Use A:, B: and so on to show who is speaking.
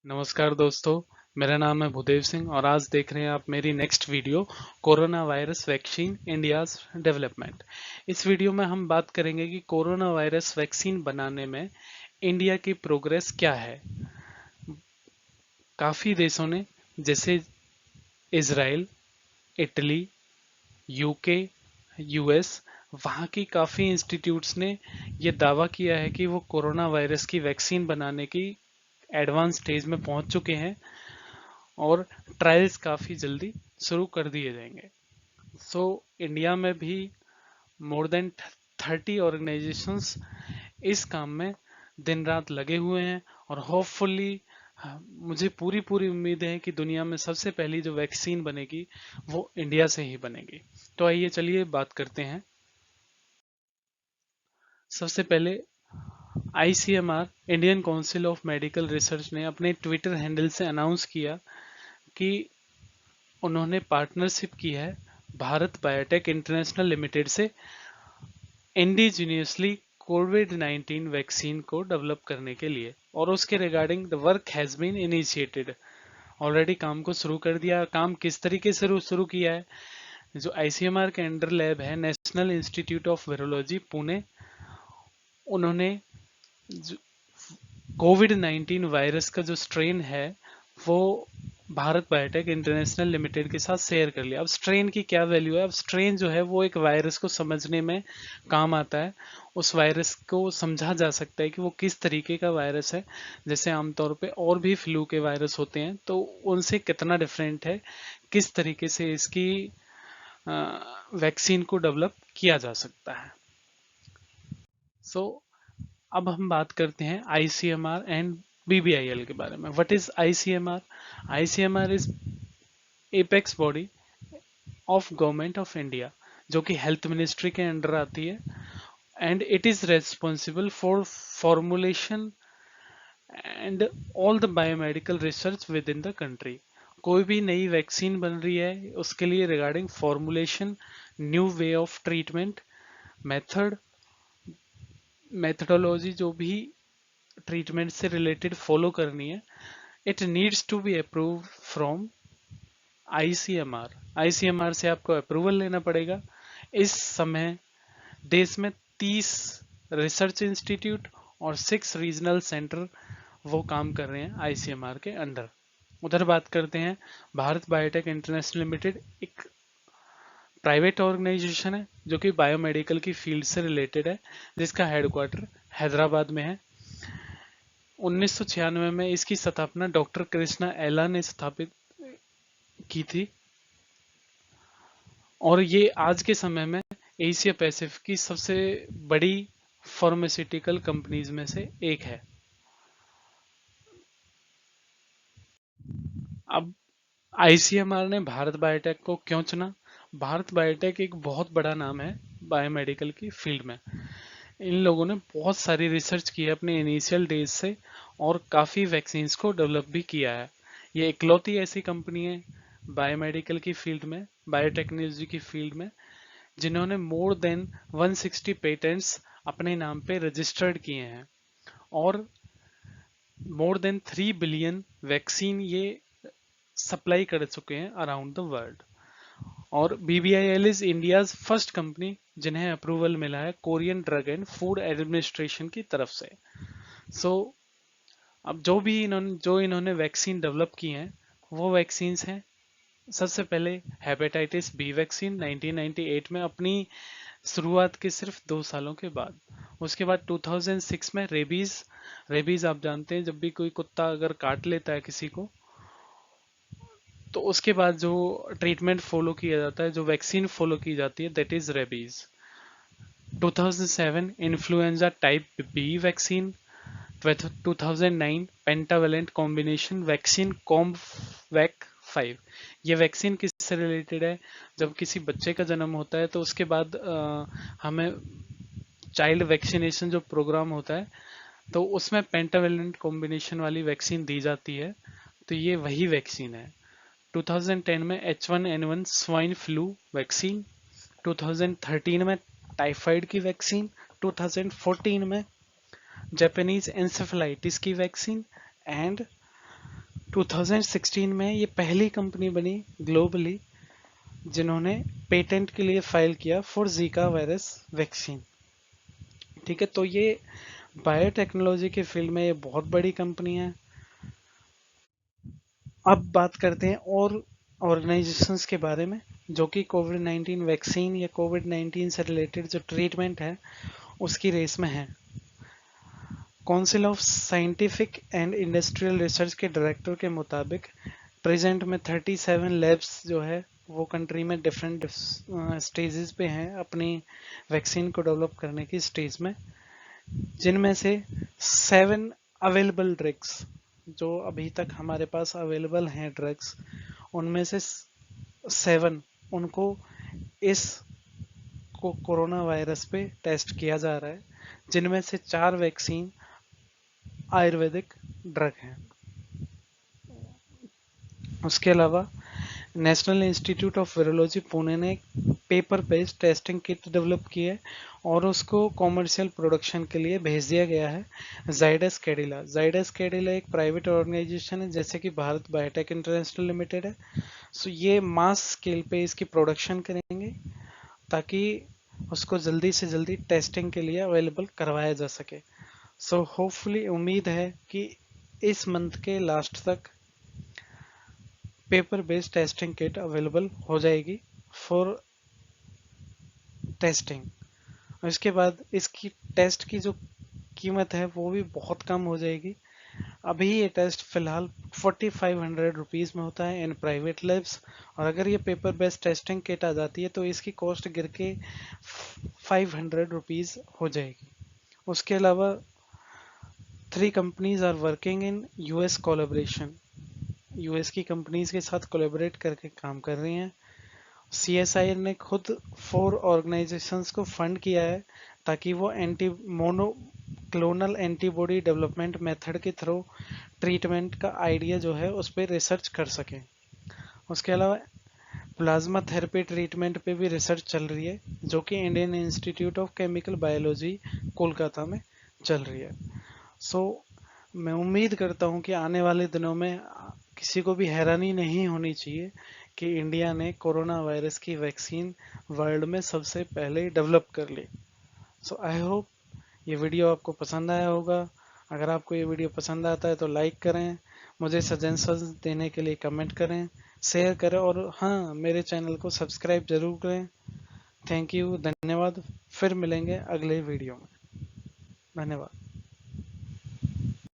A: नमस्कार दोस्तों, मेरा नाम है भूदेव सिंह और आज देख रहे हैं आप मेरी next video corona virus vaccine India's development. इस वीडियो में हम बात करेंगे कि कोरोना वायरस वैक्सीन बनाने में इंडिया की प्रोग्रेस क्या है। काफ़ी देशों ने जैसे इजराइल, इटली, यूके, यूएस, वहाँ की काफ़ी इंस्टीट्यूट्स ने ये दावा किया है कि वो कोरोना वायरस की वैक्सीन बनाने की एडवांस स्टेज में पहुंच चुके हैं और ट्रायल्स काफ़ी जल्दी शुरू कर दिए जाएंगे। सो इंडिया में भी मोर देन 30 ऑर्गेनाइजेशंस इस काम में दिन रात लगे हुए हैं और होपफुली मुझे पूरी पूरी उम्मीद है कि दुनिया में सबसे पहली जो वैक्सीन बनेगी वो इंडिया से ही बनेगी। तो आइए चलिए बात करते हैं। सबसे पहले ICMR Indian council of medical research ने अपने ट्विटर हैंडल से अनाउंस किया कि उन्होंने पार्टनरशिप की है भारत बायोटेक इंटरनेशनल लिमिटेड से इंडिजीनियसली कोविड 19 वैक्सीन को डेवलप करने के लिए, और उसके regarding the work has been initiated. Already काम को शुरू कर दिया। काम किस तरीके से शुरू किया है? जो आईसीएमआर के अंडर लैब है national institute of virology Pune, उन्होंने कोविड 19 वायरस का जो स्ट्रेन है वो भारत बायोटेक इंटरनेशनल लिमिटेड के साथ शेयर कर लिया। अब स्ट्रेन की क्या वैल्यू है? अब स्ट्रेन जो है वो एक वायरस को समझने में काम आता है। उस वायरस को समझा जा सकता है कि वो किस तरीके का वायरस है। जैसे आमतौर पे और भी फ्लू के वायरस होते हैं तो उनसे कितना डिफरेंट है, किस तरीके से इसकी वैक्सीन को डेवलप किया जा सकता है। सो अब हम बात करते हैं आईसीएमआर एंड बीबीआईएल के बारे में। What is ICMR? ICMR is apex body of government of India, जो कि हेल्थ मिनिस्ट्री के अंडर आती है, and it is responsible for formulation and all the biomedical research within the country. कोई भी नई वैक्सीन बन रही है उसके लिए regarding formulation, new way of treatment, method, methodology जो भी ट्रीटमेंट से रिलेटेड फॉलो करनी है, it needs to be approve from ICMR. ICMR से आपको अप्रूवल लेना पड़ेगा। इस समय देश में 30 रिसर्च इंस्टीट्यूट और 6 रीजनल सेंटर वो काम कर रहे हैं आईसीएमआर के अंडर। उधर बात करते हैं, भारत बायोटेक इंटरनेशनल लिमिटेड एक प्राइवेट ऑर्गेनाइजेशन है जो कि बायोमेडिकल की फील्ड से रिलेटेड है, जिसका हेडक्वार्टर हैदराबाद में है। 1996 में इसकी स्थापना डॉक्टर कृष्णा एला ने स्थापित की थी और ये आज के समय में एशिया पैसिफिक की सबसे बड़ी फार्मास्यूटिकल कंपनीज में से एक है। अब आईसीएमआर ने भारत बायोटेक को क्यों चुना? भारत बायोटेक एक बहुत बड़ा नाम है बायोमेडिकल की फील्ड में। इन लोगों ने बहुत सारी रिसर्च की है अपने इनिशियल डेज से और काफ़ी वैक्सीन्स को डेवलप भी किया है। ये इकलौती ऐसी कंपनी है बायोमेडिकल की फील्ड में, बायोटेक्नोलॉजी की फील्ड में, जिन्होंने मोर देन 160 पेटेंट्स अपने नाम पे रजिस्टर्ड किए हैं और मोर देन 3 बिलियन वैक्सीन ये सप्लाई कर चुके हैं अराउंड द वर्ल्ड। और बीबीआईएल इज इंडियाज फर्स्ट कंपनी जिन्हें अप्रूवल मिला है Korean drug and food administration की तरफ से। सो अब जो इन्होंने वैक्सीन डेवलप की हैं वो वैक्सीन्स हैं, सबसे पहले हेपेटाइटिस बी वैक्सीन 1998 में अपनी शुरुआत के सिर्फ 2 सालों के बाद। उसके बाद 2006 में रेबीज। रेबीज आप जानते हैं, जब भी कोई कुत्ता अगर काट लेता है किसी को तो उसके बाद जो ट्रीटमेंट फॉलो किया जाता है, जो वैक्सीन फॉलो की जाती है, that is rabies. 2007 influenza type B vaccine. 2009 pentavalent combination vaccine Comvac 5। ये वैक्सीन किससे रिलेटेड है? जब किसी बच्चे का जन्म होता है तो उसके बाद हमें चाइल्ड वैक्सीनेशन जो प्रोग्राम होता है तो उसमें पेंटावेलेंट कॉम्बिनेशन वाली वैक्सीन दी जाती है। तो ये वही वैक्सीन है। 2010 में H1N1 स्वाइन फ्लू वैक्सीन। 2013 में टाइफाइड की वैक्सीन। 2014 में जापानीज एंसेफेलाइटिस की वैक्सीन एंड 2016 में ये पहली कंपनी बनी ग्लोबली जिन्होंने पेटेंट के लिए फाइल किया फॉर जीका वायरस वैक्सीन। ठीक है, तो ये बायोटेक्नोलॉजी के फील्ड में ये बहुत बड़ी कंपनी है। अब बात करते हैं और ऑर्गेनाइजेशंस के बारे में जो कि कोविड 19 वैक्सीन या कोविड 19 से रिलेटेड जो ट्रीटमेंट है उसकी रेस में है। Council of scientific and industrial research के डायरेक्टर के मुताबिक प्रेजेंट में 37 लैब्स जो है वो कंट्री में डिफरेंट स्टेजेस पे हैं अपनी वैक्सीन को डेवलप करने की स्टेज में, जिनमें से 7 अवेलेबल ड्रग्स जो अभी तक हमारे पास अवेलेबल हैं ड्रग्स, उनमें से 7 उनको इस कोरोना वायरस पे टेस्ट किया जा रहा है, जिनमें से 4 वैक्सीन आयुर्वेदिक ड्रग हैं। उसके अलावा national institute of virology Pune ने paper based testing kit develop की है और उसको कॉमर्शियल प्रोडक्शन के लिए भेज दिया गया है जाइडस कैडिला। जाइडस कैडिला एक प्राइवेट ऑर्गेनाइजेशन है जैसे कि भारत बायोटेक इंटरनेशनल लिमिटेड है। सो ये मास स्केल पे इसकी प्रोडक्शन करेंगे ताकि उसको जल्दी से जल्दी टेस्टिंग के लिए अवेलेबल करवाया जा सके। सो होपफुली उम्मीद है कि इस मंथ के लास्ट तक paper based testing kit available हो जाएगी फॉर टेस्टिंग। और इसके बाद इसकी टेस्ट की जो कीमत है वो भी बहुत कम हो जाएगी। अभी ये टेस्ट फिलहाल 4500 रुपीज़ में होता है इन प्राइवेट लैब्स, और अगर ये पेपर बेस्ड टेस्टिंग किट आ जाती है तो इसकी कॉस्ट गिर के 500 रुपीज़ हो जाएगी। उसके अलावा 3 companies are working in US collaboration. US की कंपनीज के साथ कोलैबोरेट करके काम कर रही हैं। सीएसआई ने खुद 4 ऑर्गेनाइजेशंस को फंड किया है ताकि वो anti monoclonal antibody development method के थ्रू ट्रीटमेंट का आइडिया जो है उस पर रिसर्च कर सकें। उसके अलावा प्लाज्मा थेरेपी ट्रीटमेंट पे भी रिसर्च चल रही है जो कि Indian institute of chemical biology Kolkata में चल रही है। सो मैं उम्मीद करता हूँ कि आने वाले दिनों में किसी को भी हैरानी नहीं होनी चाहिए कि इंडिया ने कोरोना वायरस की वैक्सीन वर्ल्ड में सबसे पहले डेवलप कर ली। सो आई होप ये वीडियो आपको पसंद आया होगा। अगर आपको ये वीडियो पसंद आता है तो लाइक करें, मुझे सजेशंस देने के लिए कमेंट करें, शेयर करें और हाँ, मेरे चैनल को सब्सक्राइब जरूर करें। थैंक यू, धन्यवाद। फिर मिलेंगे अगले वीडियो में। धन्यवाद।